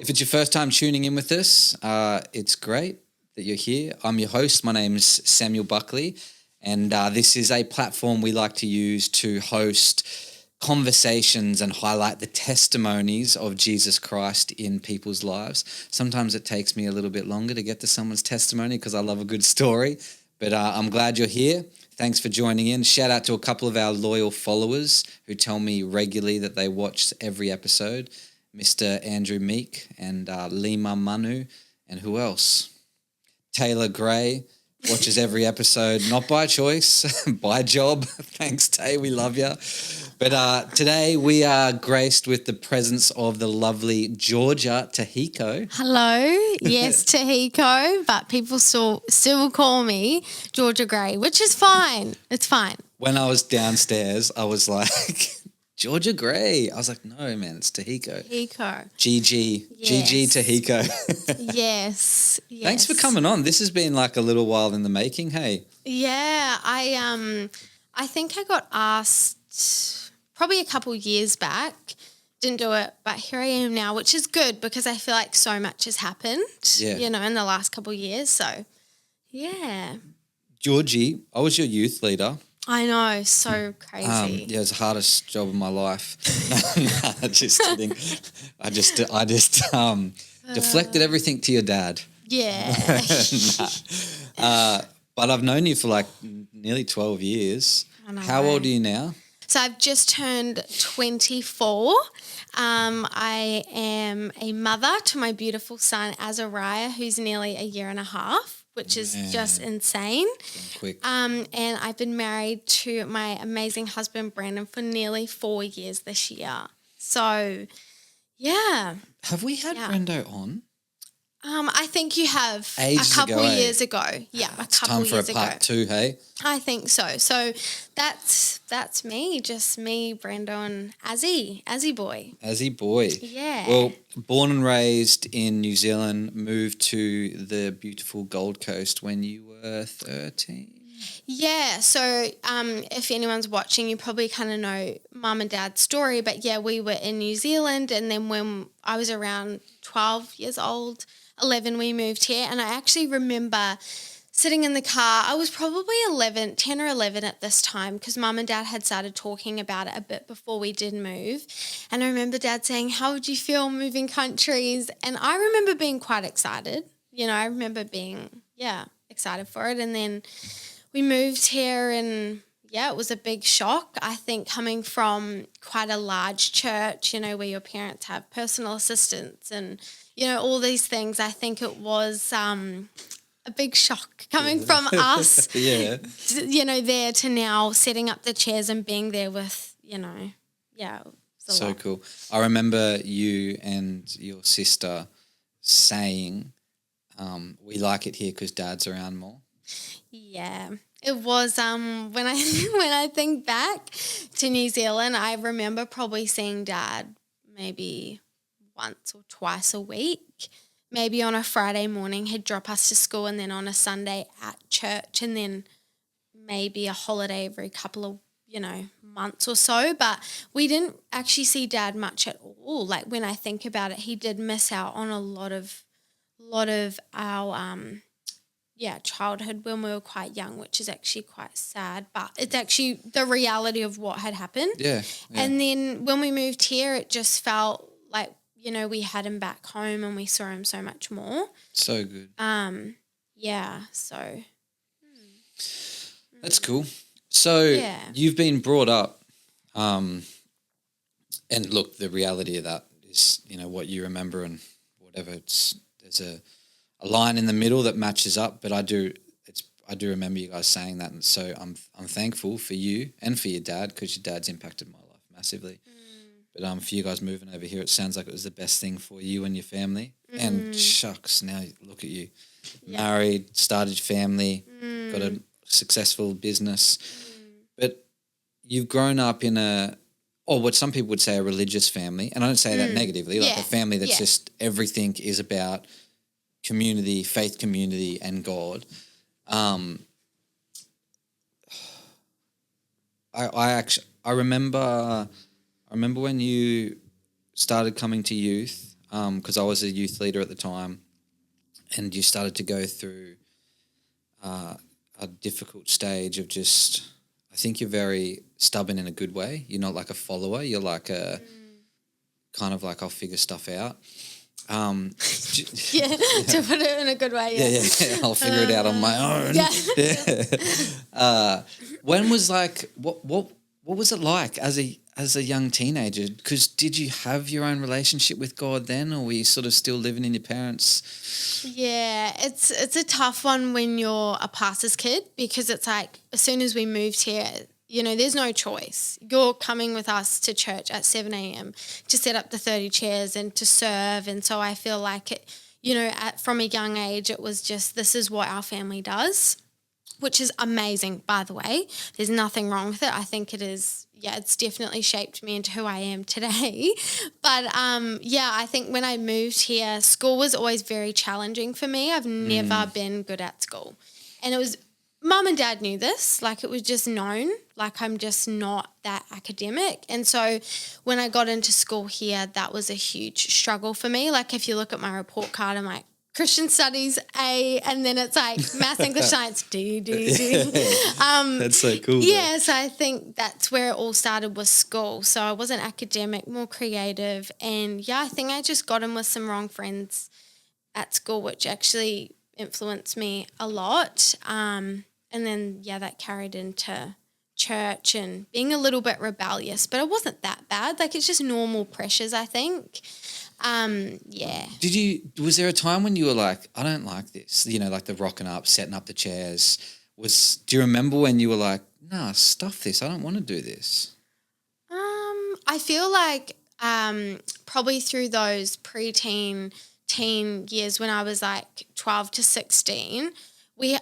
If it's your first time tuning in with us, it's great that you're here. I'm your host. My name's Samuel Buckley, and this is a platform we like to use to host conversations and highlight the testimonies of Jesus Christ in people's lives. Sometimes it takes me a little bit longer to get to someone's testimony because I love a good story, but I'm glad you're here. Thanks for joining in. Shout out to a couple of our loyal followers who tell me regularly that they watch every episode. Mr. Andrew Meek and Lima Manu, and who else? Taylor Gray watches every episode, not by choice, by job. Thanks, Tay, we love you. But today we are graced with the presence of the lovely Georgia Tahiko. Hello, yes, Tahiko, but people still call me Georgia Gray, which is fine. It's fine. When I was downstairs, I was like... Georgia Gray. I was like, no, man, it's Tahiko. Tahiko. GG. Yes. GG Tahiko. Yes. Thanks for coming on. This has been like a little while in the making, hey? Yeah, I think I got asked probably a couple years back. Didn't do it, but here I am now, which is good because I feel like so much has happened, in the last couple of years. So, yeah. Georgie, I was your youth leader. I know, so crazy. It was the hardest job of my life. No, just kidding. I just deflected everything to your dad. Yeah. But I've known you for like nearly 12 years. I know. How old are you now? So I've just turned 24. I am a mother to my beautiful son, Azariah, who's nearly a year and a half. Which is just insane. Quick. And I've been married to my amazing husband, Brandon, for nearly 4 years this year. So, yeah. Have we had Brendo on? I think you have Ages a couple ago, years ago. Yeah, a couple years ago. Time for a part 2, hey? I think so. So that's me, just me, Brando, and Azzy boy. Azzy boy. Yeah. Well, born and raised in New Zealand, moved to the beautiful Gold Coast when you were 13. Yeah, so if anyone's watching, you probably kind of know Mum and Dad's story, but yeah, we were in New Zealand, and then when I was around 12 years old, 11, we moved here, and I actually remember sitting in the car. I was probably 10 or 11 at this time because Mum and Dad had started talking about it a bit before we did move, and I remember Dad saying, how would you feel moving countries? And I remember being quite excited. I remember being, excited for it, and then we moved here and, it was a big shock. I think coming from quite a large church, where your parents have personal assistants and, all these things, I think it was a big shock coming from us, there to now setting up the chairs and being there with, it was So lot. cool. I remember you and your sister saying, we like it here because Dad's around more. Yeah, it was when I think back to New Zealand, I remember probably seeing Dad maybe once or twice a week. Maybe on a Friday morning he'd drop us to school, and then on a Sunday at church, and then maybe a holiday every couple of months or so. But we didn't actually see Dad much at all. Like when I think about it, he did miss out on a lot of our childhood when we were quite young, which is actually quite sad, but it's actually the reality of what had happened. Yeah. And then when we moved here, it just felt like, we had him back home and we saw him so much more. So good. So. That's cool. So you've been brought up, and look, the reality of that is, what you remember and whatever. There's a line in the middle that matches up, but I do remember you guys saying that, and so I'm thankful for you and for your dad because your dad's impacted my life massively. But for you guys moving over here, it sounds like it was the best thing for you and your family. And shucks, now look at you, married, started family, got a successful business, but you've grown up in what some people would say a religious family, and I don't say that negatively, like a family that's just everything is about community, faith community, and God. I remember when you started coming to youth. because I was a youth leader at the time, and you started to go through a difficult stage of just, I think you're very stubborn in a good way. You're not like a follower. You're like a kind of like, I'll figure stuff out. Yeah, to put it in a good way. Yeah. I'll figure it out on my own. Yeah. When was like, what was it like as a young teenager? Because did you have your own relationship with God then, or were you sort of still living in your parents'? Yeah, it's a tough one when you're a pastor's kid, because it's like as soon as we moved here, you know, there's no choice. You're coming with us to church at 7 a.m. to set up the 30 chairs and to serve. And so I feel like it, you know, from a young age, it was just, this is what our family does, which is amazing, by the way. There's nothing wrong with it. I think it is, yeah, it's definitely shaped me into who I am today. But yeah, I think when I moved here, school was always very challenging for me. I've never been good at school. And it was, Mum and Dad knew this, like it was just known, like I'm just not that academic. And so when I got into school here, that was a huge struggle for me. Like if you look at my report card, I'm like, Christian Studies A, and then it's like Maths, English, Science D. That's so cool. Yeah, so I think that's where it all started, was school. So I wasn't academic, more creative. And yeah, I think I just got in with some wrong friends at school, which actually influenced me a lot. And then, yeah, that carried into church and being a little bit rebellious, but it wasn't that bad. Like it's just normal pressures, I think. Yeah. Was there a time when you were like, I don't like this, you know, like the rocking up, setting up the chairs? Do you remember when you were like, nah, stuff this, I don't want to do this? I feel like probably through those teen years when I was like 12 to 16,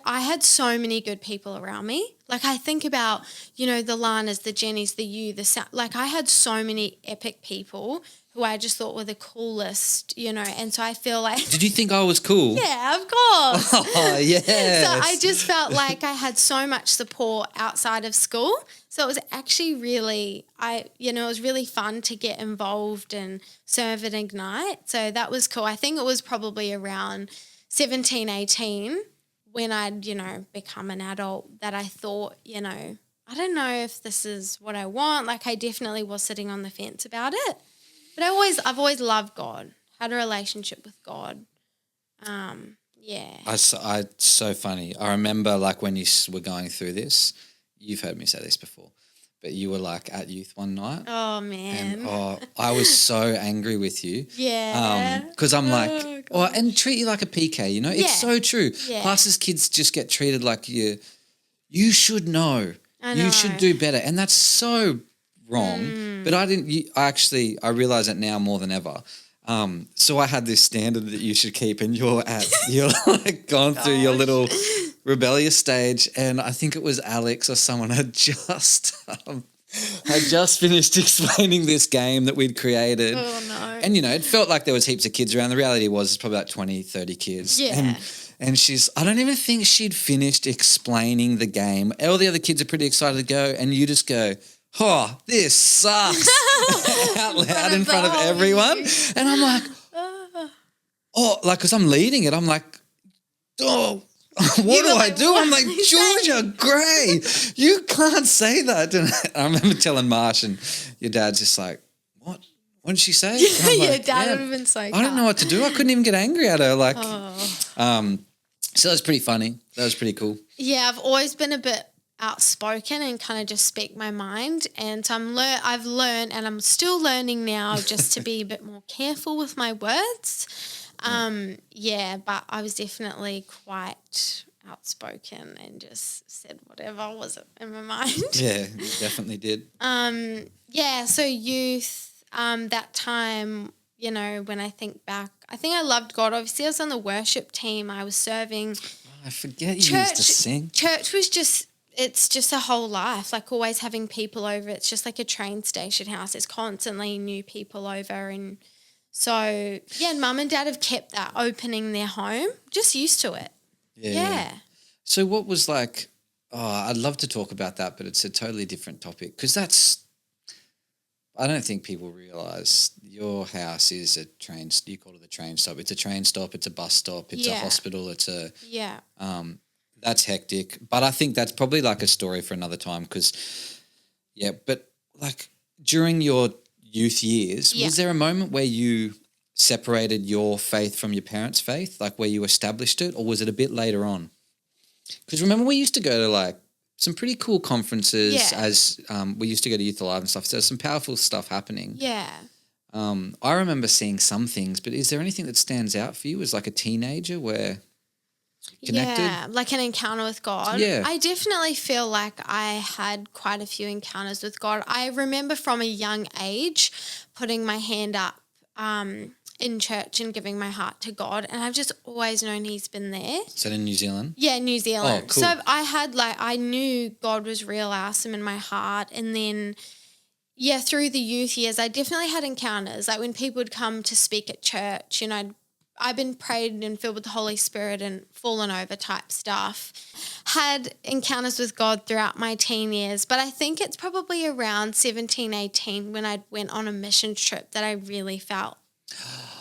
I had so many good people around me. Like I think about, you know, the Lanas, the Jennies, like I had so many epic people who I just thought were the coolest, you know, and so I feel like... Did you think I was cool? Yeah, of course. Oh, yes. So I just felt like I had so much support outside of school. So it was actually really, it was really fun to get involved and serve at Ignite. So that was cool. I think it was probably around 17, 18 when I'd, you know, become an adult that I thought, you know, I don't know if this is what I want. Like I definitely was sitting on the fence about it. But I've always loved God, had a relationship with God. Yeah. It's so funny. I remember like when you were going through this, you've heard me say this before, but you were like at youth one night. Oh, man. And I was so angry with you. Yeah. Because I'm like, and treat you like a PK, you know? It's so true. Yeah. Pastors' kids just get treated like you should know. I know. You should do better. And that's so wrong. But I realize it now more than ever. So I had this standard that you should keep, and you're like gone through your little rebellious stage, and I think it was Alex or someone had just finished explaining this game that we'd created. Oh no. And you know, it felt like there was heaps of kids around. The reality was it's probably about 20, 30 kids. Yeah. And I don't even think she'd finished explaining the game. All the other kids are pretty excited to go, and you just go, oh, this sucks, out loud in front of everyone. And I'm like, because I'm leading it, I'm like, what do I do? I'm like, Georgia, Gray, you can't say that. And I remember telling Marsh, and your dad's just like, what? What did she say? Your dad would have been so I don't know what to do. I couldn't even get angry at her. Like, so that was pretty funny. That was pretty cool. Yeah, I've always been a bit outspoken and kind of just speak my mind, and so I've learned, and I'm still learning now, just to be a bit more careful with my words. But I was definitely quite outspoken and just said whatever was in my mind. Yeah, you definitely did. So youth, that time, you know, when I think back, I think I loved God. Obviously, I was on the worship team. I was serving. I forget you used to sing. Church was it's just a whole life, like always having people over. It's just like a train station house. There's constantly new people over. And so, yeah, Mum and Dad have kept that, opening their home, just used to it. Yeah. So what was like, I'd love to talk about that, but it's a totally different topic, because that's, I don't think people realise your house is a train. You call it a train stop. It's a train stop. It's a bus stop. It's a hospital. It's a That's hectic. But I think that's probably like a story for another time because, but like during your youth years, was there a moment where you separated your faith from your parents' faith, like where you established it, or was it a bit later on? Because remember we used to go to like some pretty cool conferences as we used to go to Youth Alive and stuff. So there's some powerful stuff happening. Yeah. I remember seeing some things, but is there anything that stands out for you as like a teenager where connected? Yeah, like an encounter with God. Yeah. I definitely feel like I had quite a few encounters with God. I remember from a young age putting my hand up in church and giving my heart to God, and I've just always known He's been there. Is that in New Zealand? Yeah, New Zealand. Oh, cool. So I knew God was real awesome in my heart, and then through the youth years, I definitely had encounters. Like when people would come to speak at church, I've been prayed and filled with the Holy Spirit and fallen over type stuff. Had encounters with God throughout my teen years, but I think it's probably around 17, 18 when I went on a mission trip that I really felt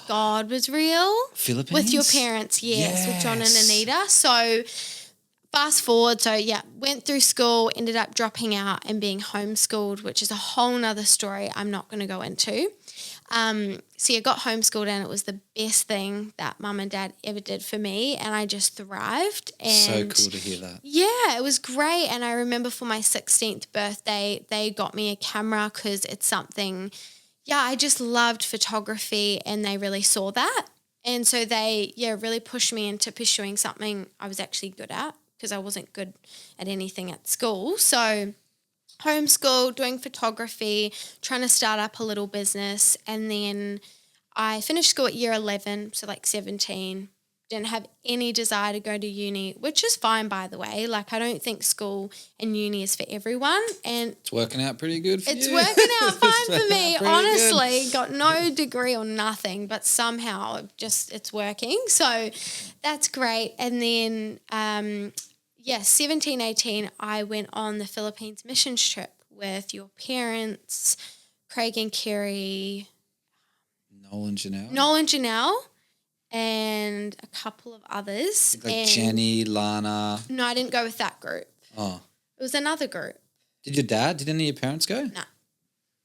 God was real. Philippines? With your parents, yes, with John and Anita. So fast forward, went through school, ended up dropping out and being homeschooled, which is a whole nother story I'm not going to go into. I got homeschooled and it was the best thing that mum and dad ever did for me, and I just thrived. And so cool to hear that. Yeah, it was great. And I remember for my 16th birthday, they got me a camera because it's something, I just loved photography and they really saw that. And so they, really pushed me into pursuing something I was actually good at because I wasn't good at anything at school. So homeschool, doing photography, trying to start up a little business. And then I finished school at year 11, so like 17. Didn't have any desire to go to uni, which is fine, by the way. Like, I don't think school and uni is for everyone. And it's working out pretty good for you. It's working out fine for me, honestly. Good. Got no degree or nothing, but somehow it's working. So that's great. And then 17, 18, I went on the Philippines missions trip with your parents, Craig and Kerry. Noel and Janelle. And a couple of others. Like Jenny, Lana. No, I didn't go with that group. Oh. It was another group. Did any of your parents go?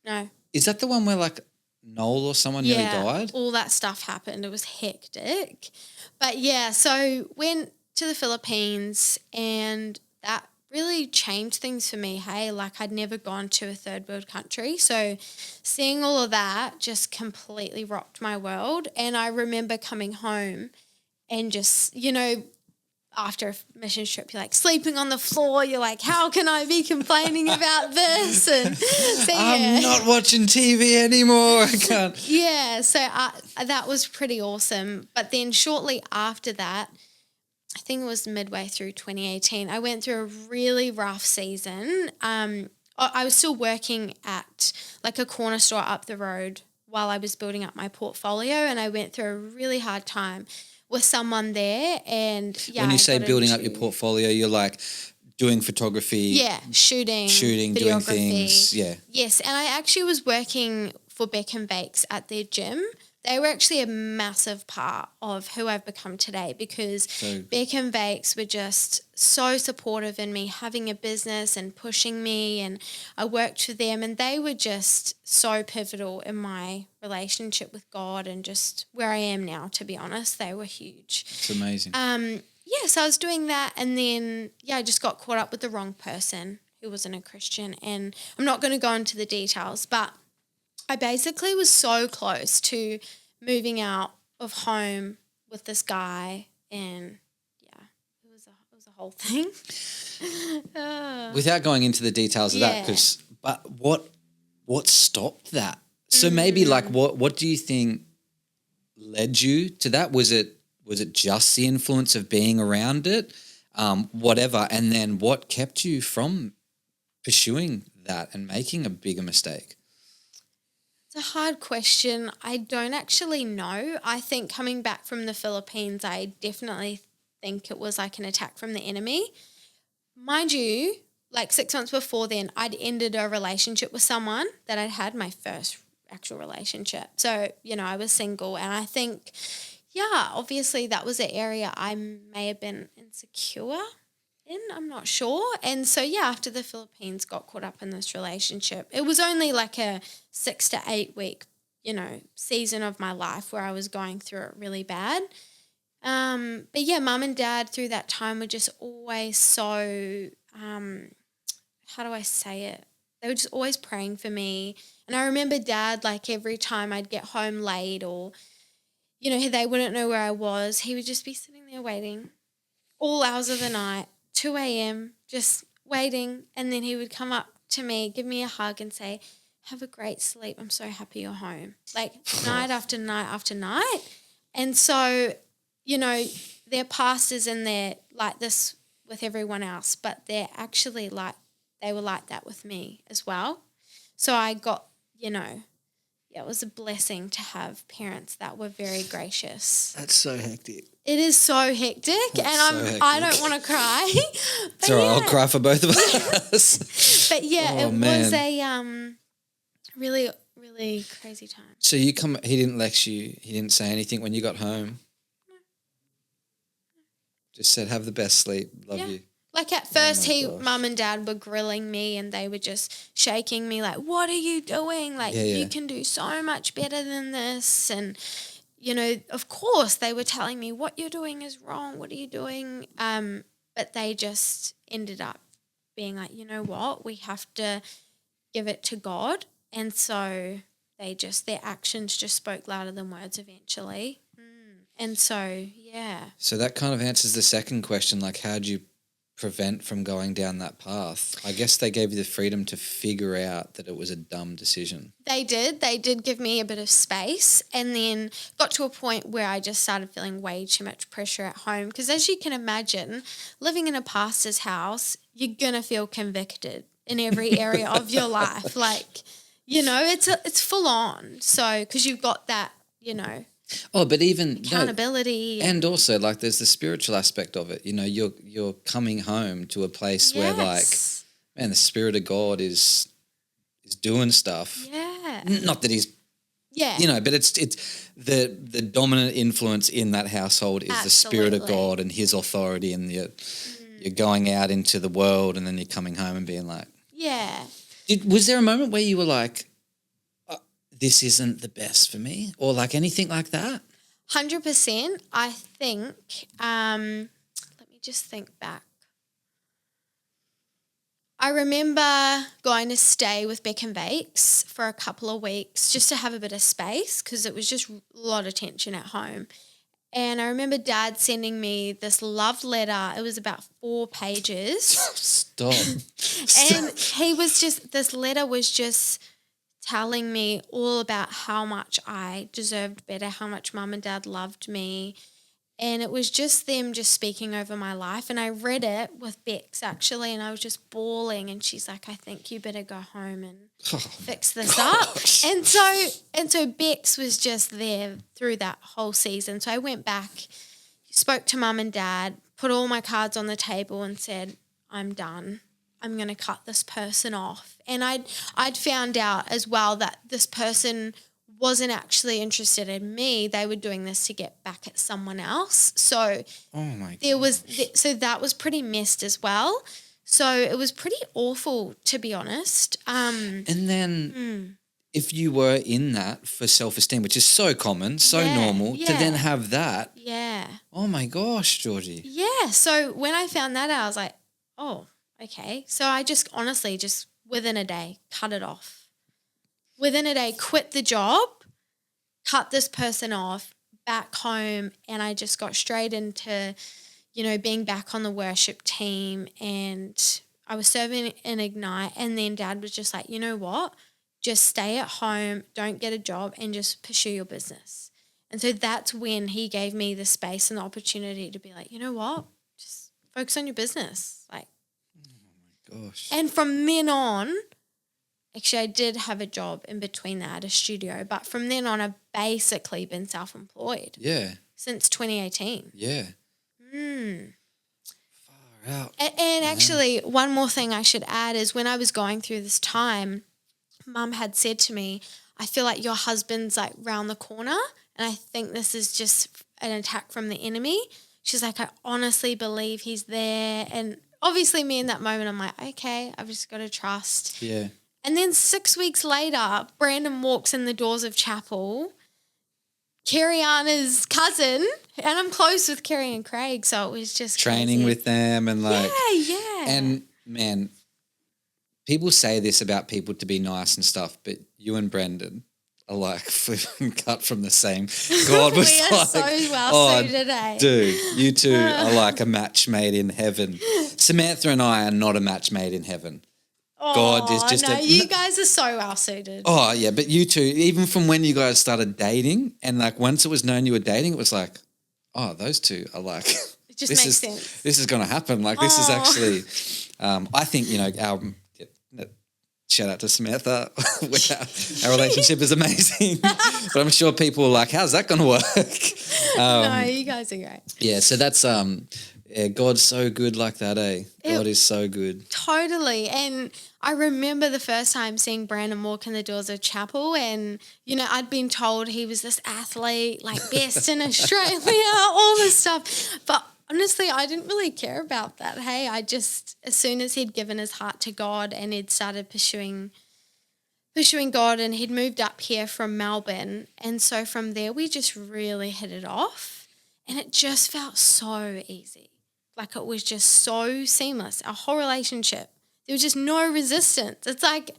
No. Is that the one where like Noel or someone nearly died? All that stuff happened. It was hectic. But so went to the Philippines and that really changed things for me. Hey, like I'd never gone to a third world country. So seeing all of that just completely rocked my world. And I remember coming home and just, after a mission trip, you're like sleeping on the floor. You're like, how can I be complaining about this? And so, I'm not watching TV anymore. I can't. Yeah. So that was pretty awesome. But then shortly after that, I think it was midway through 2018, I went through a really rough season. I was still working at like a corner store up the road while I was building up my portfolio, and I went through a really hard time with someone there. And when you say building up your portfolio, you're like doing photography, shooting, doing things, yes. And I actually was working for Beck and Bakes at their gym. They were actually a massive part of who I've become today because Beck and Bakes were just so supportive in me having a business and pushing me, and I worked for them, and they were just so pivotal in my relationship with God and just where I am now, to be honest. They were huge. It's amazing. So I was doing that, and then, I just got caught up with the wrong person who wasn't a Christian, and I'm not going to go into the details, but I basically was so close to moving out of home with this guy, and it was a whole thing. Without going into the details of that, but what stopped that? So maybe like what do you think led you to that? Was it just the influence of being around it, whatever, and then what kept you from pursuing that and making a bigger mistake? It's a hard question. I don't actually know. I think coming back from the Philippines, I definitely think it was like an attack from the enemy. Mind you, like 6 months before then, I'd ended a relationship with someone that I'd had my first actual relationship. So, I was single, and I think, obviously that was an area I may have been insecure in, I'm not sure. And so, after the Philippines, got caught up in this relationship. It was only like a 6 to 8 week, season of my life where I was going through it really bad. But mum and dad through that time were just always so, how do I say it? They were just always praying for me. And I remember dad, like every time I'd get home late or, they wouldn't know where I was, he would just be sitting there waiting all hours of the night, 2 a.m., just waiting. And then he would come up to me, give me a hug and say, have a great sleep. I'm so happy you're home. Like night after night after night. And so, they're pastors and they're like this with everyone else, but they're actually like, they were like that with me as well. So I got, it was a blessing to have parents that were very gracious. That's so hectic. It is so hectic, I don't want to cry. It's all right, I'll cry for both of us. But was a really, really crazy time. So he didn't lecture you, he didn't say anything when you got home? No. Just said, have the best sleep, love you. Like at first mum and dad were grilling me and they were just shaking me like, what are you doing? Like you can do so much better than this. And, of course they were telling me what you're doing is wrong. What are you doing? But they just ended up being like, you know what? We have to give it to God. And so their actions just spoke louder than words eventually. And so, So that kind of answers the second question, like how'd you prevent from going down that path? I guess they gave you the freedom to figure out that it was a dumb decision. They did give me a bit of space, and then got to a point where I just started feeling way too much pressure at home because as you can imagine, living in a pastor's house, you're going to feel convicted in every area of your life. Like, it's full on. So, because you've got that, Oh, but even accountability, and also like there's the spiritual aspect of it. You're coming home to a place where like, man, the Spirit of God is doing stuff. Yeah. Not that he's, but it's the dominant influence in that household is the Spirit of God and His authority, and you're going out into the world, and then you're coming home and being like, was there a moment where you were like, this isn't the best for me, or like anything like that? 100%. I think, let me just think back. I remember going to stay with Beck and Bakes for a couple of weeks just to have a bit of space because it was just a lot of tension at home. And I remember Dad sending me this love letter. It was about 4 pages. Stop. And this letter was just telling me all about how much I deserved better, how much Mum and Dad loved me. And it was just them just speaking over my life. And I read it with Bex actually, and I was just bawling. And she's like, I think you better go home and fix this up. And so Bex was just there through that whole season. So I went back, spoke to Mum and Dad, put all my cards on the table and said, I'm done. I'm going to cut this person off. And I'd found out as well that this person wasn't actually interested in me. They were doing this to get back at someone else. So so that was pretty messed as well. So it was pretty awful, to be honest. And then if you were in that for self-esteem, which is so common, so normal, to then have that. Yeah. Oh my gosh, Georgie. Yeah. So when I found that out, I was like, oh, okay. So I just honestly within a day cut it off. Within a day, quit the job, cut this person off, back home, and I just got straight into, being back on the worship team, and I was serving in Ignite, and then Dad was just like, you know what, just stay at home, don't get a job, and just pursue your business. And so that's when he gave me the space and the opportunity to be like, you know what, just focus on your business. Like, oh my gosh. And from then on, actually, I did have a job in between that at a studio, but from then on, I've basically been self-employed. Yeah. Since 2018. Yeah. Mm. Far Out. And actually, one more thing I should add is when I was going through this time, Mum had said to me, I feel like your husband's like round the corner and I think this is just an attack from the enemy. She's like, I honestly believe he's there. And obviously me in that moment, I'm like, okay, I've just got to trust. Yeah. And then 6 weeks later, Brandon walks in the doors of chapel, Carrie-Anna's cousin, and I'm close with Carrie and Craig, so it was just training crazy. with them and like Yeah. And man, people say this about people to be nice and stuff, but you and Brendan are like flipping cut from the same. God was we are like, so well suited, eh? dude, you two are like a match made in heaven. Samantha and I are not a match made in heaven. God is just you guys are so well suited. Oh yeah, but you two, even from when you guys started dating, and like once it was known you were dating, it was like, oh, those two are like. It just makes sense. This is going to happen. Like this is actually, I think our shout out to Samantha. our relationship is amazing, but I'm sure people are like, how's that going to work? No, you guys are great. Yeah, so that's God's so good like that, eh? God is so good. Totally. And I remember the first time seeing Brandon walk in the doors of chapel and, I'd been told he was this athlete, like best in Australia, all this stuff. But honestly, I didn't really care about that. Hey, I just, as soon as he'd given his heart to God and he'd started pursuing God and he'd moved up here from Melbourne. And so from there, we just really hit it off and it just felt so easy. Like it was just so seamless, our whole relationship. There was just no resistance. It's like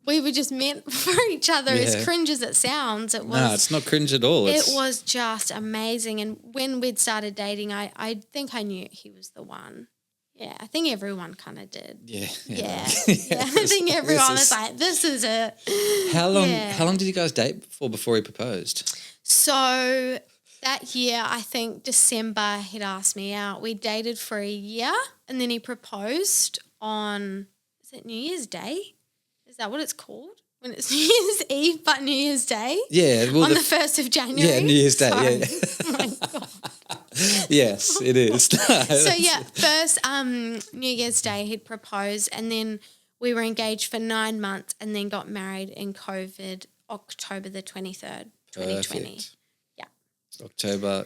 we were just meant for each other, as cringe as it sounds. No, it's not cringe at all. It was just amazing. And when we'd started dating, I think I knew he was the one. Yeah, I think everyone kind of did. Yeah. I think everyone was like, this is it. How long did you guys date before he proposed? So that year, I think December, he'd asked me out. We dated for a year and then he proposed on, is it New Year's Day? Is that what it's called? When it's New Year's Eve but New Year's Day? Yeah. Well, on the 1st of January? Yeah, New Year's Day, Sorry. yeah. Oh my God. Yes, it is. So yeah, first New Year's Day he'd proposed and then we were engaged for 9 months and then got married in COVID, October the 23rd, 2020. Perfect. Yeah. October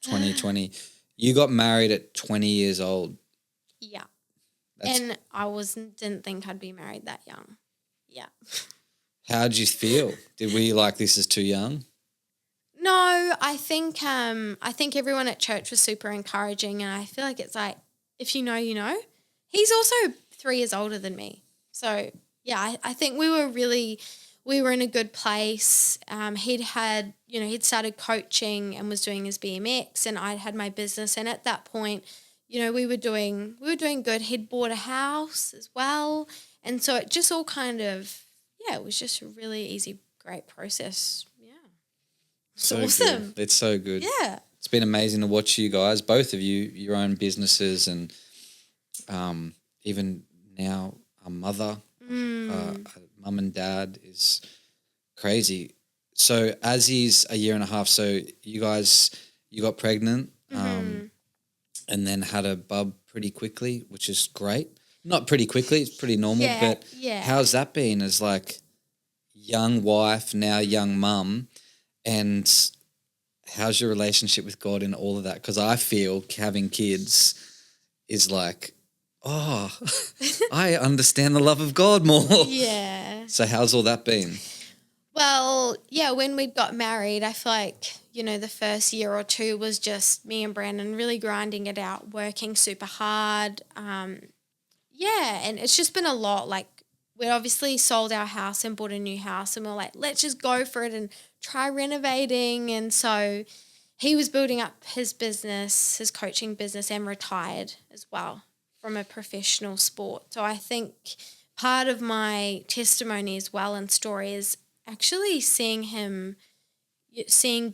2020. You got married at 20 years old. Yeah. And I didn't think I'd be married that young. Yeah. How'd you feel? Did we like this is too young? No, I think everyone at church was super encouraging and I feel like it's like, if you know, you know. He's also 3 years older than me. So, yeah, I think we were in a good place. He'd started coaching and was doing his BMX and I'd had my business. And at that point, we were doing good. He'd bought a house as well. And so it just all kind of, it was just a really easy, great process. Yeah. It's awesome. Good. It's so good. Yeah. It's been amazing to watch you guys, both of you, your own businesses and even now a mother, mum and dad is crazy. So as he's a year and a half, so you got pregnant and then had a bub pretty quickly, which is great. Not pretty quickly, it's pretty normal, but how's that been as like young wife, now young mum, and how's your relationship with God in all of that? Because I feel having kids is like, oh, I understand the love of God more. Yeah. So how's all that been? Well, yeah, when we got married, I feel like, the first year or two was just me and Brandon really grinding it out, working super hard. And it's just been a lot. Like, we obviously sold our house and bought a new house and we were like, let's just go for it and try renovating. And so he was building up his business, his coaching business, and retired as well from a professional sport. So I think part of my testimony as well and story is actually seeing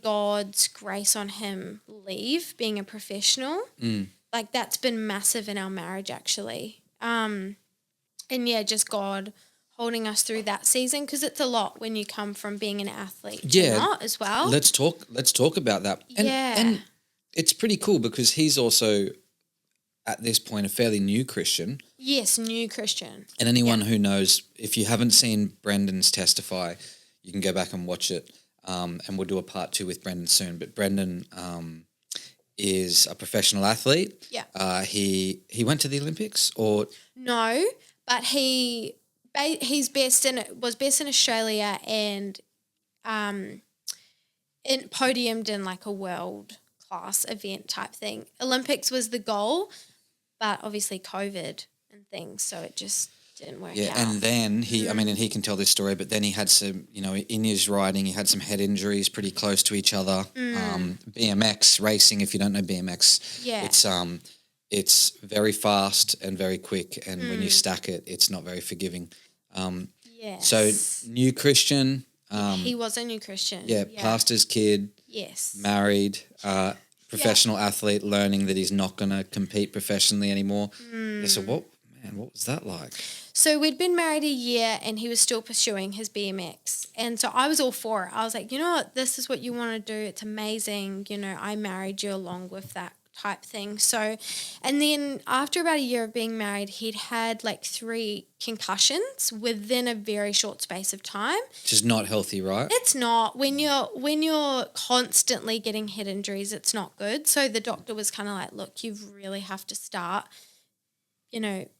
God's grace on him leave being a professional. Like that's been massive in our marriage actually. Just God holding us through that season because it's a lot when you come from being an athlete to not as well. Let's talk about that. And it's pretty cool because he's also at this point, a fairly new Christian. Yes, new Christian. And anyone who knows, if you haven't seen Brendan's Testify, you can go back and watch it. And we'll do a part 2 with Brendan soon. But Brendan is a professional athlete. Yeah. He went to the Olympics or no, but he's was best in Australia and podiumed in like a world class event type thing. Olympics was the goal, but obviously COVID and things, so it just didn't work out. Yeah, and then and he can tell this story, but then he had some, in his riding, he had some head injuries pretty close to each other. BMX racing, if you don't know BMX, it's very fast and very quick, and when you stack it, it's not very forgiving. Yes. So new Christian. He was a new Christian. Yeah, pastor's kid. Yes. Married, professional athlete, learning that he's not going to compete professionally anymore. Yeah, so what was that like? So we'd been married a year and he was still pursuing his BMX. And so I was all for it. I was like, you know what, this is what you want to do. It's amazing. I married you along with that type thing. So, and then after about a year of being married, he'd had like 3 concussions within a very short space of time. Which is not healthy, right? It's not. When you're constantly getting head injuries, it's not good. So the doctor was kind of like, look, you really have to start,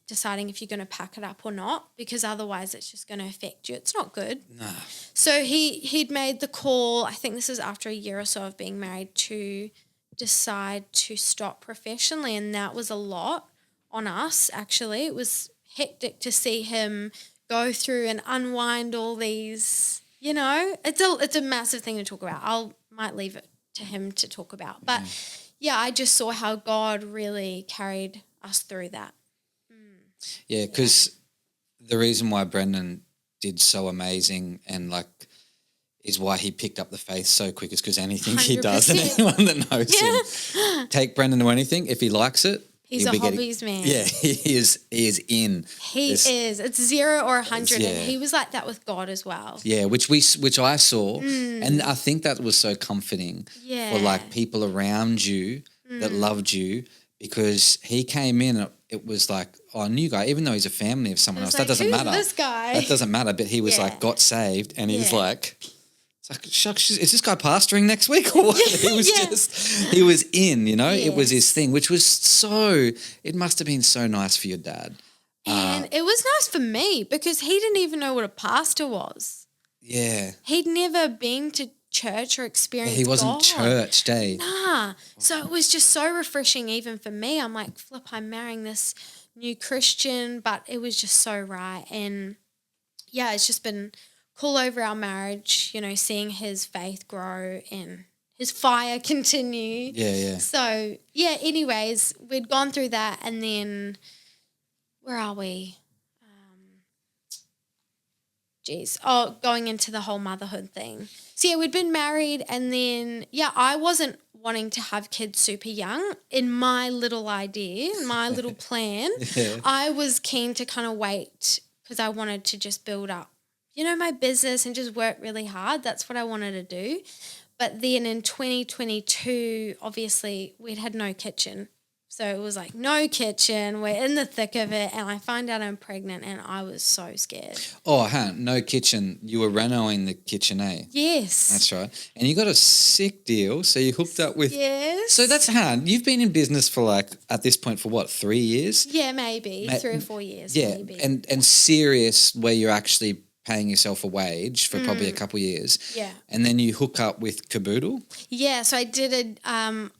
deciding if you're going to pack it up or not, because otherwise it's just going to affect you. It's not good. No. So he'd made the call, I think this is after a year or so of being married, to decide to stop professionally, and that was a lot on us. Actually, it was hectic to see him go through and unwind all these. It's a massive thing to talk about. Might leave it to him to talk about, but I just saw how God really carried us through that. Yeah, because the reason why Brendan did so amazing and is why he picked up the faith so quick is because anything 100%. He does, and anyone that knows him, take Brendan to anything. If he likes it, he's a hobbies man. Yeah, he is in. He is. It's 0 or 100, and he was like that with God as well. Yeah, which I saw, and I think that was so comforting for people around you that loved you, because he came in and it was like, a new guy, even though he's a family of someone else. That doesn't matter. This guy? That doesn't matter. But he was got saved, and he's like, it's like, shucks, is this guy pastoring next week or what? He was in, it was his thing, which was it must have been so nice for your dad. And it was nice for me because he didn't even know what a pastor was. Yeah. He'd never been to church or experienced he wasn't God. churched, eh? Nah. So it was just so refreshing even for me. I'm like, flip, I'm marrying this new Christian, but it was just so right. And it's just been cool over our marriage, seeing his faith grow and his fire continue. Yeah. So, anyways, we'd gone through that, and then where are we? Going into the whole motherhood thing. So, we'd been married, and then, I wasn't wanting to have kids super young. In my little idea, my little plan, I was keen to kind of wait because I wanted to just build up, my business and just work really hard. That's what I wanted to do. But then in 2022, obviously, we'd had no kitchen. So it was like, no kitchen, we're in the thick of it, and I find out I'm pregnant, and I was so scared. Oh, no kitchen. You were renoing the kitchen, eh? Yes. That's right. And you got a sick deal, so you hooked up with... Yes. So that's you've been in business for at this point for what, 3 years? Yeah, maybe. 3 or 4 years, maybe. And serious where you're actually paying yourself a wage for probably a couple of years. Yeah. And then you hook up with Caboodle. Yeah, so I did I've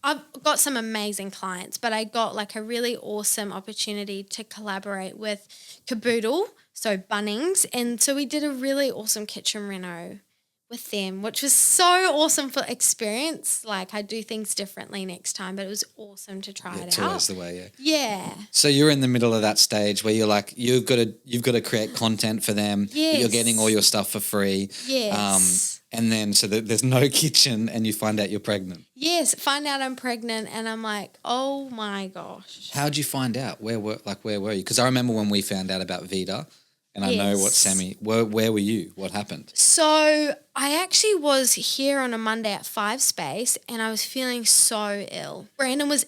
got some amazing clients, but I got a really awesome opportunity to collaborate with Caboodle, so Bunnings. And so we did a really awesome kitchen reno with them, which was so awesome for experience. I do things differently next time, but it was awesome to try it out. It's always the way, Yeah. So you're in the middle of that stage where you're you've got to create content for them. Yes. But you're getting all your stuff for free. Yes. And then so there's no kitchen, and you find out you're pregnant. Yes, find out I'm pregnant, and I'm like, oh my gosh. How'd you find out? Where were you? Because I remember when we found out about Vita. And I know what Yes. Sammy, where were you? What happened? So I actually was here on a Monday at 5 Space and I was feeling so ill. Brandon was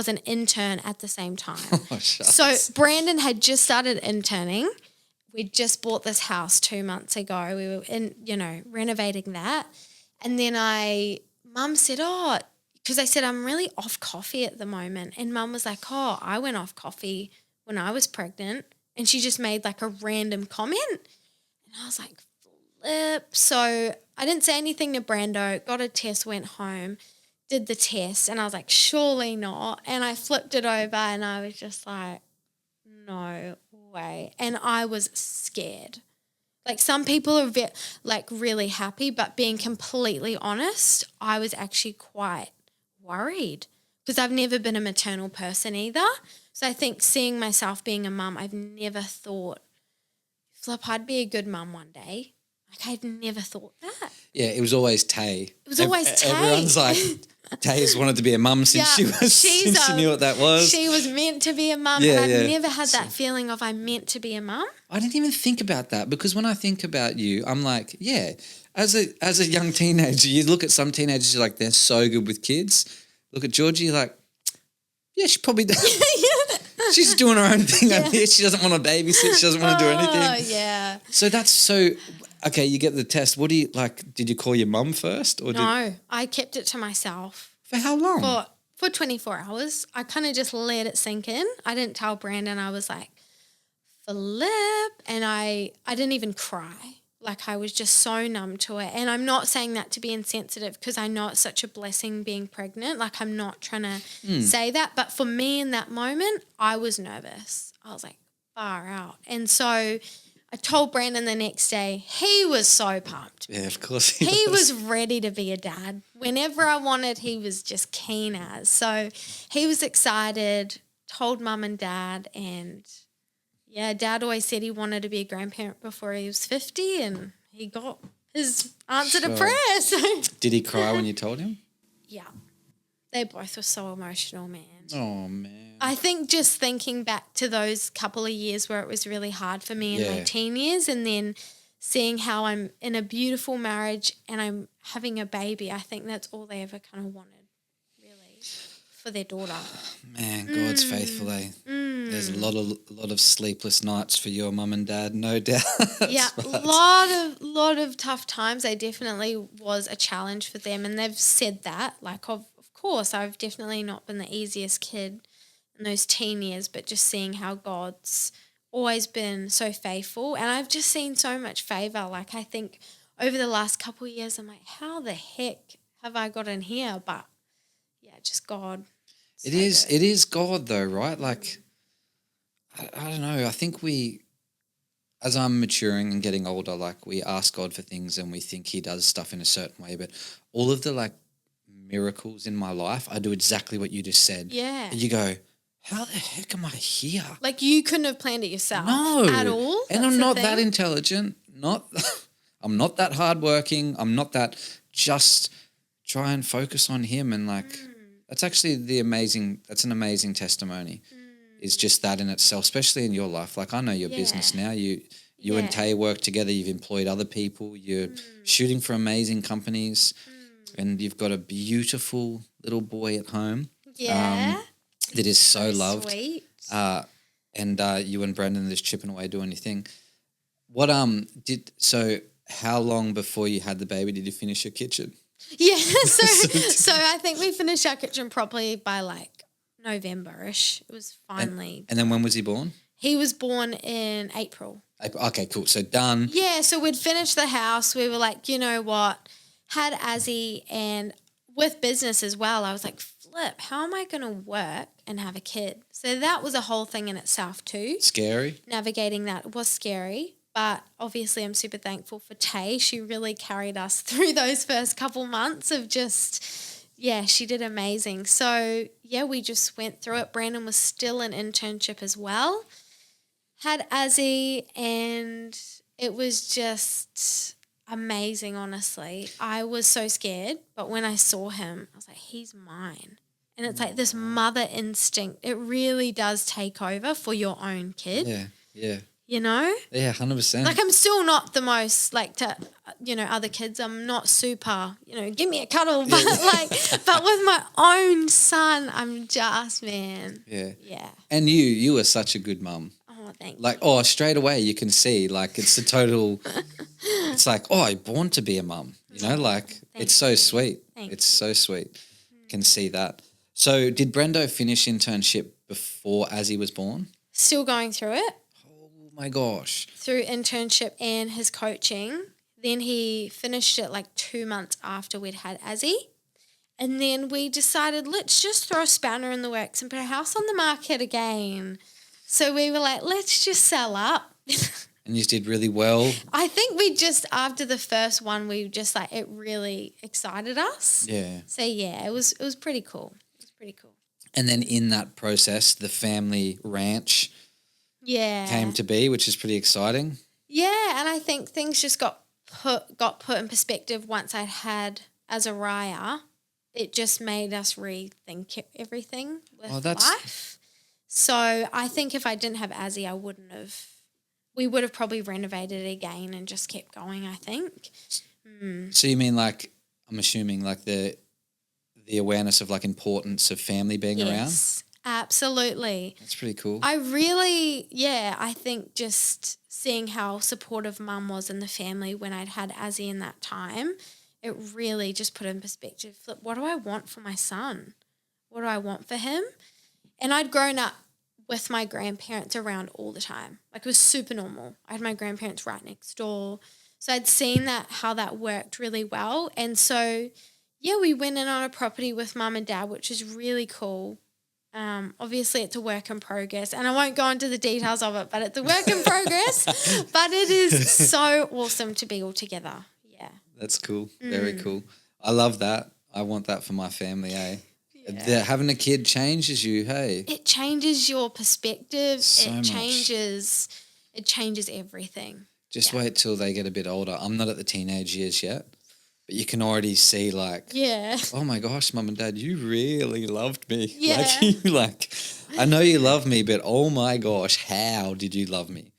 an intern at the same time. Oh, shucks. So Brandon had just started interning. We just bought this house 2 months ago. We were renovating that. And then Mum said, because I said, I'm really off coffee at the moment. And Mum was like, I went off coffee when I was pregnant. And she just made like a random comment. And I was like, flip. So I didn't say anything to Brando, got a test, went home, did the test. And I was like, surely not. And I flipped it over and I was just like, no way. And I was scared. Like some people are really happy, but being completely honest, I was actually quite worried because I've never been a maternal person either. So I think seeing myself being a mum, I've never thought, flip, I'd be a good mum one day. Like I'd never thought that. Yeah, it was always Tay. It was always Tay. Everyone's like, Tay's wanted to be a mum since she knew what that was. She was meant to be a mum, and I've never had that feeling of I'm meant to be a mum. I didn't even think about that because when I think about you, I'm like, yeah, as a young teenager, you look at some teenagers, you're like, they're so good with kids. Look at Georgie, you're like, yeah, she probably does. She's doing her own thing over here. She doesn't want to babysit. She doesn't want to do anything. Oh, yeah. So that's so... Okay, you get the test. What do you like? Did you call your mum first, or no? I kept it to myself. For how long? For 24 hours. I kind of just let it sink in. I didn't tell Brandon. I was like, flip, and I didn't even cry. Like I was just so numb to it. And I'm not saying that to be insensitive because I know it's such a blessing being pregnant. Like I'm not trying to say that, but for me in that moment, I was nervous. I was like, far out, and so. I told Brandon the next day. He was so pumped. Yeah, of course he was ready to be a dad. Whenever I wanted, he was just keen as. So he was excited, told Mum and Dad, and yeah, Dad always said he wanted to be a grandparent before he was 50, and he got his answer to prayer. So. Did he cry when you told him? Yeah. They both were so emotional, man. Oh, man. I think just thinking back to those couple of years where it was really hard for me in my teen years and then seeing how I'm in a beautiful marriage and I'm having a baby, I think that's all they ever kind of wanted, really, for their daughter. Man, God's faithful, eh? There's a lot of sleepless nights for your mum and dad, no doubt. Yeah, lot of tough times. They definitely was a challenge for them, and they've said that. Like, of course, I've definitely not been the easiest kid in those teen years, but just seeing how God's always been so faithful, and I've just seen so much favor. Like I think over the last couple of years, I'm like, how the heck have I got in here? But yeah, just God. It is God though, right? Like I don't know. I think as I'm maturing and getting older, like we ask God for things and we think He does stuff in a certain way, but all of the like miracles in my life, I do exactly what you just said. Yeah. And you go, how the heck am I here? Like you couldn't have planned it yourself. No. At all. And I'm not that intelligent. I'm not that hardworking. I'm not that just try and focus on Him. And like, that's actually that's an amazing testimony. Is just that in itself, especially in your life. Like I know your business now. You and Tay work together. You've employed other people. You're shooting for amazing companies. And you've got a beautiful little boy at home. Yeah. That is so loved. Sweet. And you and Brandon are just chipping away doing your thing. So how long before you had the baby did you finish your kitchen? Yeah, so I think we finished our kitchen properly by like November-ish. It was finally. And then when was he born? He was born in April. Okay, cool. So done. Yeah, so we'd finished the house. We were like, you know what? Had Azzy, and with business as well, I was like, flip, how am I going to work and have a kid? So that was a whole thing in itself too. Scary. Navigating that was scary, but obviously I'm super thankful for Tay. She really carried us through those first couple months of just, she did amazing. So, we just went through it. Brandon was still in internship as well. Had Azzy, and it was just amazing, honestly. I was so scared, but when I saw him, I was like, he's mine. And it's like this mother instinct. It really does take over for your own kid. Yeah. you know? Yeah, 100%. Like I'm still not the most like to, other kids. I'm not super, give me a cuddle. But but with my own son, I'm just, man. Yeah. Yeah. And you are such a good mum. Oh, thank Like, you. straight away you can see, like, it's a total, it's like, you're born to be a mum, like, it's so sweet. It's so sweet. Can see that. So did Brendo finish internship before Azzy was born? Still going through it. Oh my gosh. Through internship and his coaching. Then he finished it like 2 months after we'd had Azzy. And then we decided, let's just throw a spanner in the works and put a house on the market again. So we were like, let's just sell up. And you did really well. I think we just, after the first one, we just like, it really excited us. Yeah. So yeah, it was pretty cool. It was pretty cool. And then in that process, the family ranch came to be, which is pretty exciting. Yeah, and I think things just got put in perspective once I had Azariah. It just made us rethink everything with life. So I think if I didn't have Azzy, we would have probably renovated it again and just kept going, I think. So you mean like, I'm assuming like the awareness of like importance of family being around? Yes, absolutely. That's pretty cool. I think just seeing how supportive mum was in the family when I'd had Azzy in that time, it really just put in perspective, flip, what do I want for my son? What do I want for him? And I'd grown up with my grandparents around all the time. Like it was super normal. I had my grandparents right next door. So I'd seen how that worked really well. And so, yeah, we went in on a property with mum and dad, which is really cool. Obviously, it's a work in progress. And I won't go into the details of it, but it's a work in progress. But it is so awesome to be all together. Yeah. That's cool. Very cool. I love that. I want that for my family, eh? Yeah. Having a kid changes you, hey? It changes your perspective. So it changes everything. Just wait till they get a bit older. I'm not at the teenage years yet, but you can already see like, oh my gosh, mum and dad, you really loved me. Yeah. I know you love me, but oh my gosh, how did you love me?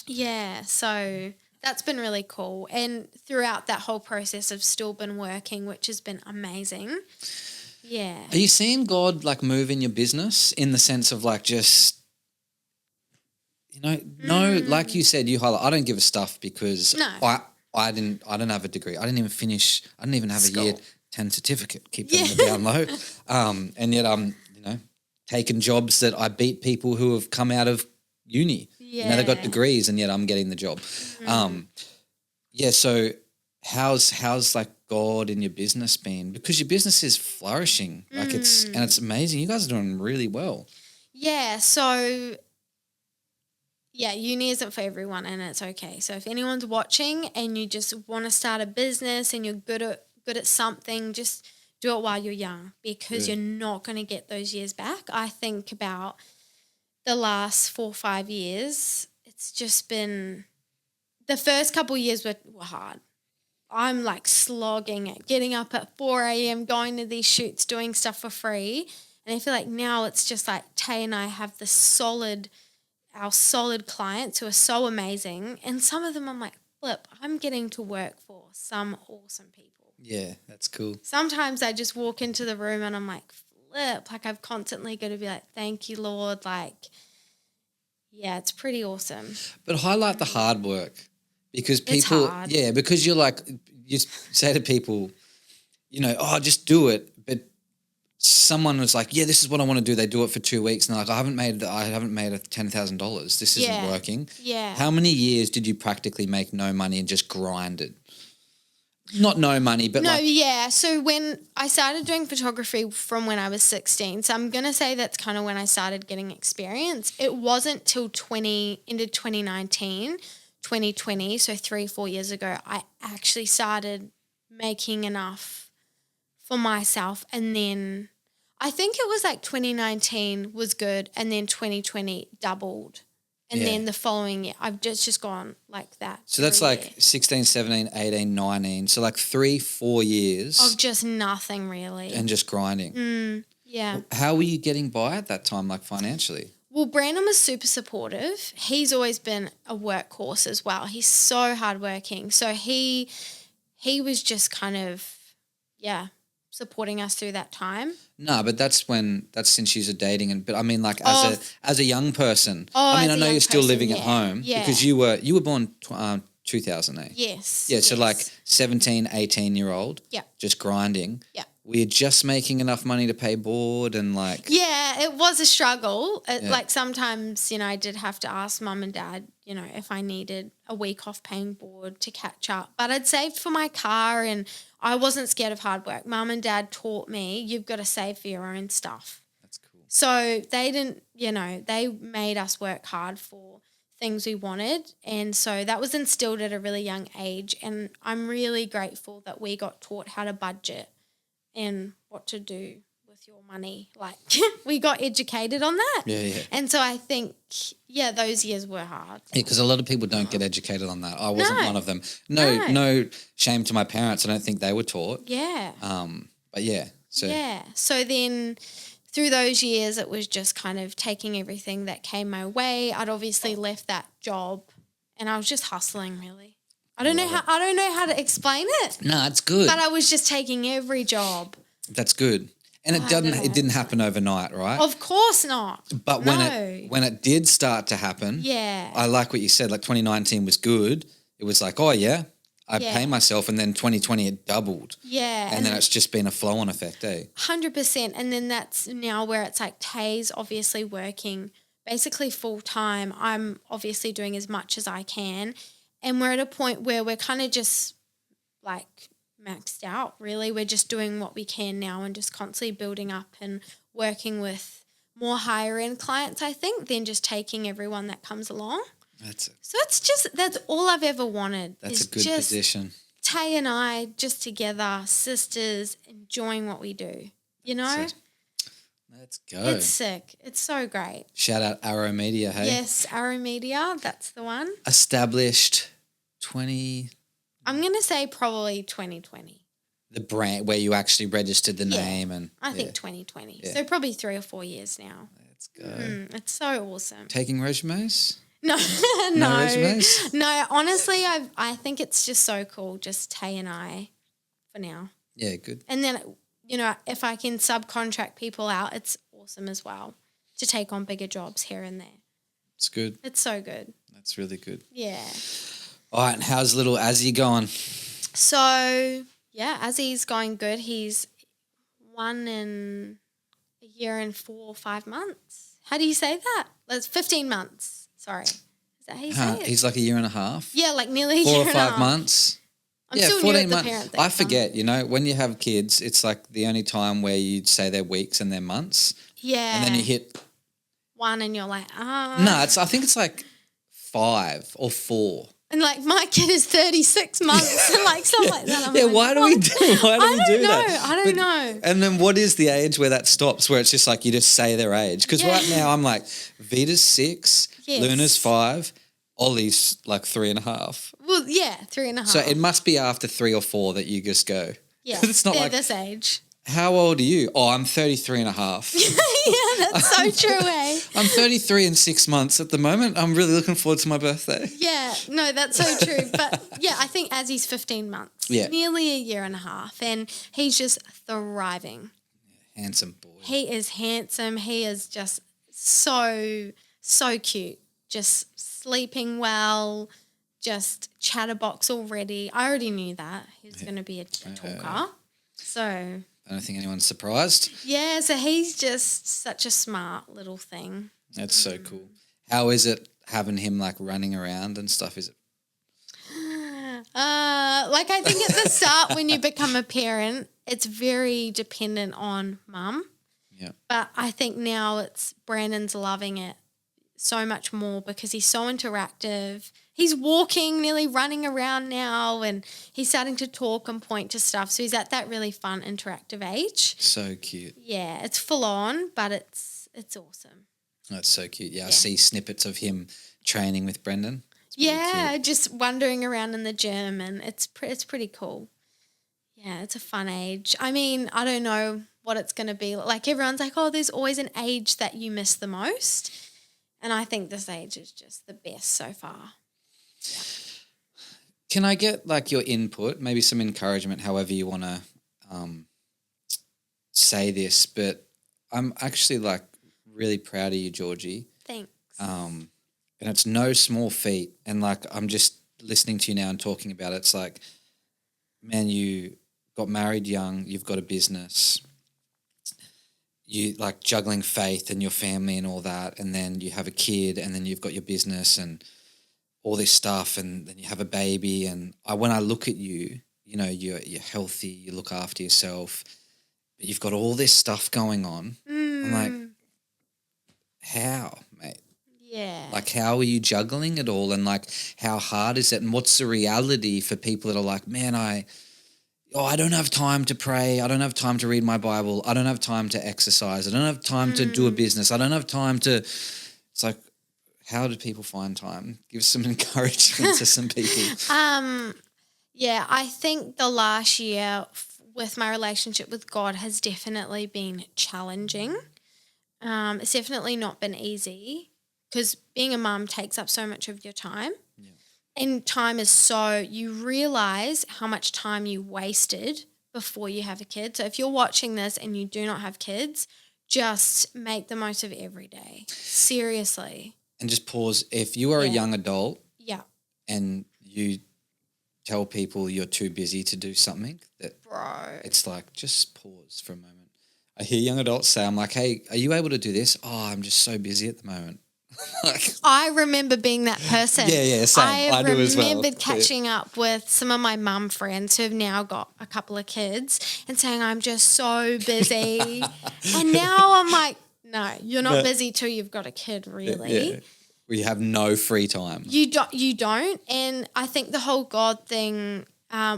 Yeah, so that's been really cool. And throughout that whole process, I've still been working, which has been amazing. Yeah. Are you seeing God like move in your business in the sense of like just, like you said, you highlight, I don't give a stuff because I didn't have a degree. I didn't even finish. I didn't even have a year 10 certificate. Keep that down low. And yet I'm, taking jobs that I beat people who have come out of uni. Yeah. They got degrees and yet I'm getting the job. So how's like God in your business been? Because your business is flourishing. Like it's amazing. You guys are doing really well. Yeah, so uni isn't for everyone and it's okay. So if anyone's watching and you just want to start a business and you're good at something, just do it while you're young because you're not going to get those years back. I think about the last 4 or 5 years, it's just been the first couple of years were hard. I'm like slogging it, getting up at 4 a.m., going to these shoots, doing stuff for free. And I feel like now it's just like Tay and I have our solid clients who are so amazing. And some of them I'm like, flip, I'm getting to work for some awesome people. Yeah, that's cool. Sometimes I just walk into the room and I'm like, flip, like I've constantly got to be like, thank you, Lord. Like, yeah, it's pretty awesome. But highlight the hard work because people, because you're like, you say to people, just do it. But someone was like, yeah, this is what I want to do. They do it for 2 weeks. And they're like, I haven't made $10,000. This isn't working. Yeah. How many years did you practically make no money and just grinded? Not no money, but So when I started doing photography from when I was 16, so I'm going to say that's kind of when I started getting experience. It wasn't till into 2019, 2020, so 3-4 years ago, I actually started making enough for myself. And then I think it was like 2019 was good and then 2020 doubled. And then the following year, I've just gone like that. So that's like 16, 17, 18, 19. So like 3-4 years. Of just nothing really. And just grinding. Yeah. How were you getting by at that time, like financially? Well, Brandon was super supportive. He's always been a workhorse as well. He's so hardworking. So he was just kind of, supporting us through that time. No, but that's since you're dating, but I mean, like as a young person. I mean, I know you're still living at home because you were born 2008. Yes. Yeah, so like 17, 18-year-old. Yeah. Just grinding. Yeah. We're just making enough money to pay board and like. Yeah, it was a struggle. Like sometimes, I did have to ask mum and dad, if I needed a week off paying board to catch up. But I'd saved for my car and I wasn't scared of hard work. Mum and dad taught me you've got to save for your own stuff. That's cool. So they didn't, they made us work hard for things we wanted. And so that was instilled at a really young age. And I'm really grateful that we got taught how to budget and what to do with your money. Like we got educated on that. Yeah. And so I think, those years were hard. Yeah, because a lot of people don't get educated on that. I wasn't one of them. No shame to my parents. I don't think they were taught. Yeah. But yeah. So. Yeah. So then through those years, it was just kind of taking everything that came my way. I'd obviously left that job and I was just hustling really. I don't know how to explain it. No, it's good. But I was just taking every job. That's good. And it didn't happen overnight, right? Of course not. But when it did start to happen, I like what you said, like 2019 was good. It was like, oh yeah, I pay myself, and then 2020 it doubled. Yeah. And then it's just been a flow-on effect, 100%. And then that's now where it's like Tay's obviously working basically full-time. I'm obviously doing as much as I can. And we're at a point where we're kind of just like maxed out, really. We're just doing what we can now and just constantly building up and working with more higher-end clients, I think, than just taking everyone that comes along. So that's all I've ever wanted. That's a good position. Tay and I just together, sisters, enjoying what we do, Let's go. It's sick. It's so great. Shout out Arrow Media, hey? Yes, Arrow Media, that's the one. Established 20... I'm going to say probably 2020. The brand where you actually registered the name and... I think 2020. Yeah. So probably 3 or 4 years now. Let's go. It's so awesome. Taking resumes? No, no resumes? No, honestly, I think it's just so cool, just Tay and I for now. Yeah, good. And then, if I can subcontract people out, it's awesome as well to take on bigger jobs here and there. It's good. It's so good. That's really good. Yeah. All right, and how's little Azzy going? So, Azzy's going good. He's 1 in a year and 4 or 5 months. How do you say that? That's 15 months. Sorry. Is that how you say it? He's like a year and a half. Yeah, like nearly a year 4 or and 5 a half. months. I'm still 14 new at the months. parent thing. I forget, when you have kids, it's like the only time where you'd say they're weeks and they're months. Yeah. And then you hit 1 and you're like, No, I think it's like 5 or 4. And like my kid is 36 months and like something like that. I'm like, why do we do that? I don't know. And then what is the age where that stops, where it's just like you just say their age? Because right now I'm like, Vita's 6, Luna's 5, Ollie's like 3.5. Well, 3.5. So it must be after 3 or 4 that you just go. Yeah, it's not they're like this age. How old are you? Oh, I'm 33.5. Yeah, that's so true, eh? I'm 33 in 6 months at the moment. I'm really looking forward to my birthday. Yeah, no, that's so true. But I think as he's 15 months, nearly a year and a half, and he's just thriving. Handsome boy. He is handsome. He is just so cute. Just sleeping well, just chatterbox already. I already knew that he was going to be a talker. So I don't think anyone's surprised. Yeah, so he's just such a smart little thing. That's so cool. How is it having him like running around and stuff? Is it? I think at the start when you become a parent, it's very dependent on mum. Yeah. But I think now Brandon's loving it so much more because he's so interactive. He's walking, nearly running around now, and he's starting to talk and point to stuff. So he's at that really fun, interactive age. So cute. Yeah, it's full on, but it's awesome. That's so cute. Yeah, I see snippets of him training with Brendan. Just wandering around in the gym, and it's pretty cool. Yeah, it's a fun age. I mean, I don't know what it's going to be. Like everyone's like, oh, there's always an age that you miss the most. And I think this age is just the best so far. Can I get like your input, maybe some encouragement, however you want to say this, but I'm actually like really proud of you, Georgie. Thanks. And it's no small feat. And like, I'm just listening to you now and talking about it. It's like, man, you got married young, you've got a business, you like juggling faith and your family and all that. And then you have a kid and then you've got your business and all this stuff. And then you have a baby. And when I look at you, you know, you're healthy, you look after yourself, but you've got all this stuff going on. I'm like, how, mate? Yeah. Like, how are you juggling it all? And like, how hard is it? And what's the reality for people that are like, man, I don't have time to pray. I don't have time to read my Bible. I don't have time to exercise. I don't have time to do a business. I don't have time to, it's like, how do people find time? Give some encouragement to some people. Yeah, I think the last year with my relationship with God has definitely been challenging. It's definitely not been easy because being a mum takes up so much of your time. Yeah. And time is you realize how much time you wasted before you have a kid. So if you're watching this and you do not have kids, just make the most of every day. Seriously. And just pause. If you are a young adult and you tell people you're too busy to do something, it's like, just pause for a moment. I hear young adults say, I'm like, hey, are you able to do this? Oh, I'm just so busy at the moment. I remember being that person. Yeah, same. I do as well. I remembered catching up with some of my mum friends who have now got a couple of kids and saying, I'm just so busy. And now I'm like, no, you're not busy till you've got a kid, really. Yeah. Where you have no free time. You don't. And I think the whole God thing,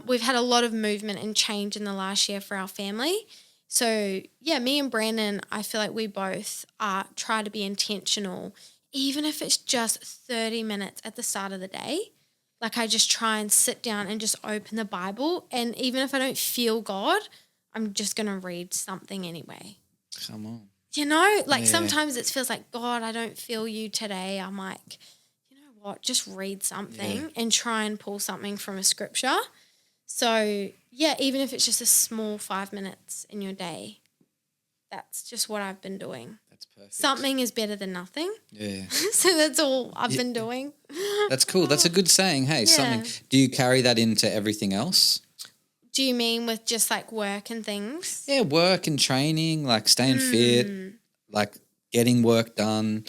we've had a lot of movement and change in the last year for our family. So, yeah, me and Brandon, I feel like we both try to be intentional, even if it's just 30 minutes at the start of the day. Like, I just try and sit down and just open the Bible. And even if I don't feel God, I'm just going to read something anyway. Come on. You know, like sometimes it feels like, God, I don't feel you today. I'm like, you know what, just read something and try and pull something from a scripture. So, yeah, even if it's just a small 5 minutes in your day, that's just what I've been doing. That's perfect. Something is better than nothing. Yeah. So that's all I've been doing. That's cool. That's a good saying. Hey, something. Do you carry that into everything else? Do you mean with just like work and things? Yeah, work and training, like staying fit, like getting work done,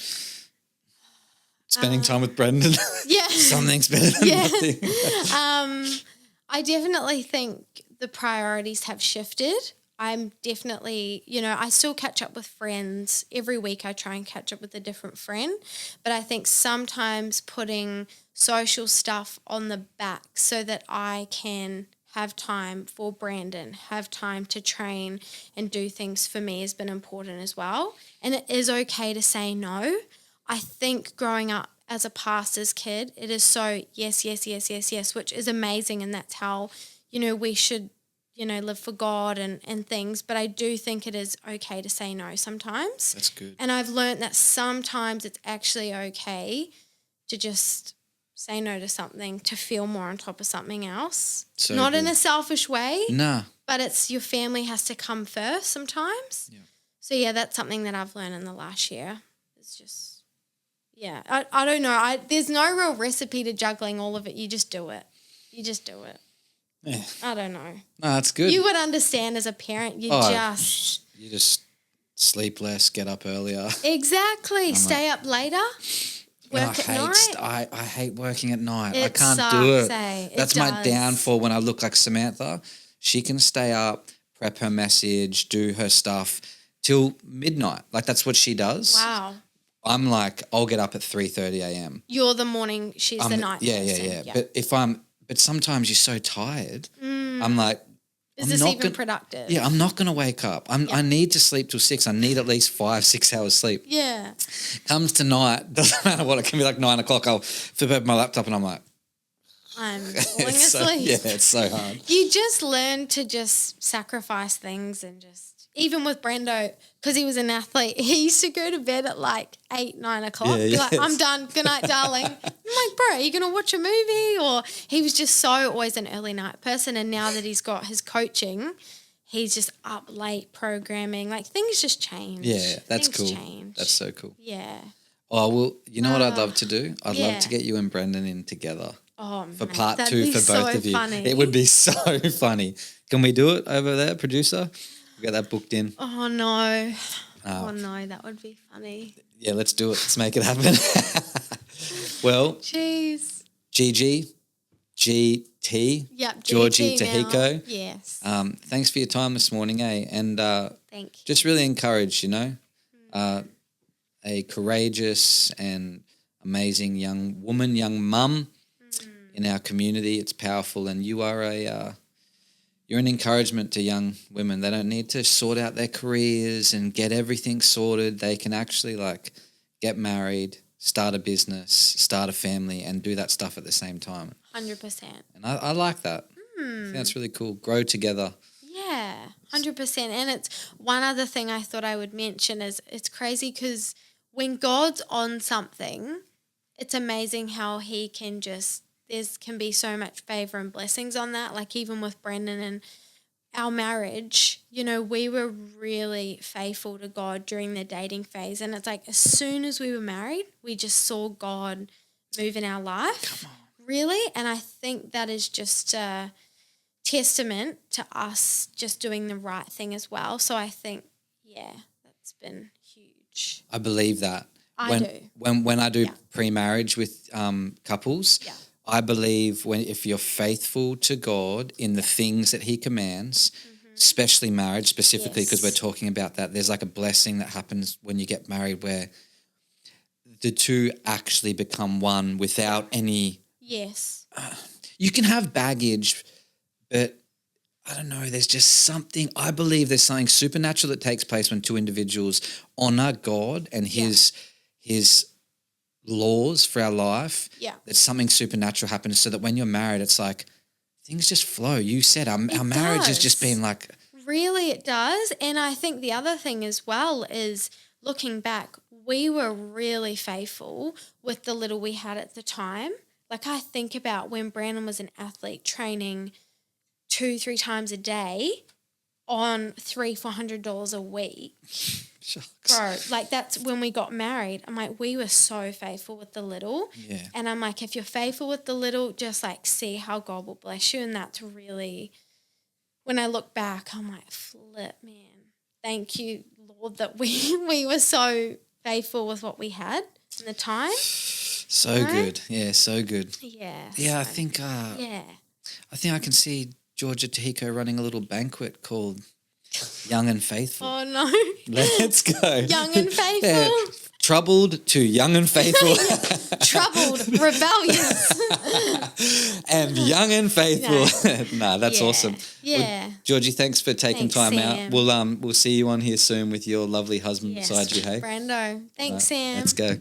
spending time with Brendan. Yeah. Something's better than nothing. I definitely think the priorities have shifted. I'm definitely, I still catch up with friends. Every week I try and catch up with a different friend. But I think sometimes putting social stuff on the back so that I can have time for Brandon, have time to train and do things for me has been important as well. And it is okay to say no. I think growing up as a pastor's kid, it is so yes, which is amazing. And that's how, we should, live for God and things. But I do think it is okay to say no sometimes. That's good. And I've learned that sometimes it's actually okay to just say no to something to feel more on top of something else. So not good. In a selfish way. Nah. But it's your family has to come first sometimes. Yeah. So, yeah, that's something that I've learned in the last year. It's just, I don't know. There's no real recipe to juggling all of it. You just do it. Yeah. I don't know. No, that's good. You would understand as a parent. You just sleep less, get up earlier. Exactly. Stay up later. Work at night. I hate working at night. I can't do it. That's my downfall when I look like Samantha. She can stay up, prep her message, do her stuff till midnight. Like that's what she does. Wow. I'm like, I'll get up at 3:30 a.m. You're the morning, she's the night. Yeah. But sometimes you're so tired. I'm like, Is this even productive? Yeah, I'm not going to wake up. I need to sleep till 6. I need at least 5-6 hours sleep. Yeah. Comes tonight, doesn't matter what, it can be like 9 o'clock. I'll flip open my laptop and I'm like, I'm falling asleep. It's so hard. You just learn to just sacrifice things and just, even with Brando, because he was an athlete, he used to go to bed at like 8, 9 o'clock. Yeah, Be like, yes. I'm done. Good night, darling. I'm like, bro, are you going to watch a movie? Or he was just so always an early night person. And now that he's got his coaching, he's just up late programming. Like things just change. Yeah, that's things cool. Change. That's so cool. Yeah. Oh, well, you know what I'd love to do? I'd love yeah. to get you and Brendan in together. Oh, For mate, part that'd 2 be for both so of you. funny. It would be so funny. Can we do it over there, producer? We got that booked in. Oh, no. Oh, no, that would be funny. Yeah, let's do it. Let's make it happen. Well, Jeez. GG, GT, Yep, Georgie GT now. Tahiko. Yes. Thanks for your time this morning, eh? And Thank you. just really encouraged, you know, a courageous and amazing young woman, young mum in our community. It's powerful, and you are you're an encouragement to young women. They don't need to sort out their careers and get everything sorted. They can actually like get married, start a business, start a family, and do that stuff at the same time. 100%. And I like that. I think that's really cool. Grow together. Yeah, 100%. And it's one other thing I thought I would mention is it's crazy because when God's on something, it's amazing how he can just, can be so much favor and blessings on that. Like even with Brendan and our marriage, you know, we were really faithful to God during the dating phase. And it's like as soon as we were married, we just saw God move in our life. Come on. Really? And I think that is just a testament to us just doing the right thing as well. So I think, yeah, that's been huge. I believe that. I do. When I do pre-marriage with couples, I believe if you're faithful to God in the things that he commands, especially marriage specifically, because we're talking about that, there's like a blessing that happens when you get married where the two actually become one without any... Yes. You can have baggage, but I don't know, there's just something, I believe there's something supernatural that takes place when two individuals honor God and his laws for our life. Yeah. That something supernatural happens so that when you're married, it's like things just flow. You said our marriage has just been like... Really, it does. And I think the other thing as well is looking back, we were really faithful with the little we had at the time. Like I think about when Brandon was an athlete training 2-3 times a day on $300-$400 a week. Shucks. Bro, like that's when we got married. I'm like, we were so faithful with the little. Yeah. And I'm like, if you're faithful with the little, just like see how God will bless you. And that's really, when I look back, I'm like, flip, man. Thank you, Lord, that we were so faithful with what we had in the time. So good. Yeah, so good. Yeah. Yeah, I think I can see Georgia Tahiko running a little banquet called Young and Faithful. Oh, no. Let's go. Young and Faithful. Yeah. Troubled to Young and Faithful. Troubled, rebellious. And Young and Faithful. Nah, that's awesome. Yeah. Well, Georgie, thanks for taking time out. We'll see you on here soon with your lovely husband beside you, hey? Brando. Thanks, Sam. Let's go.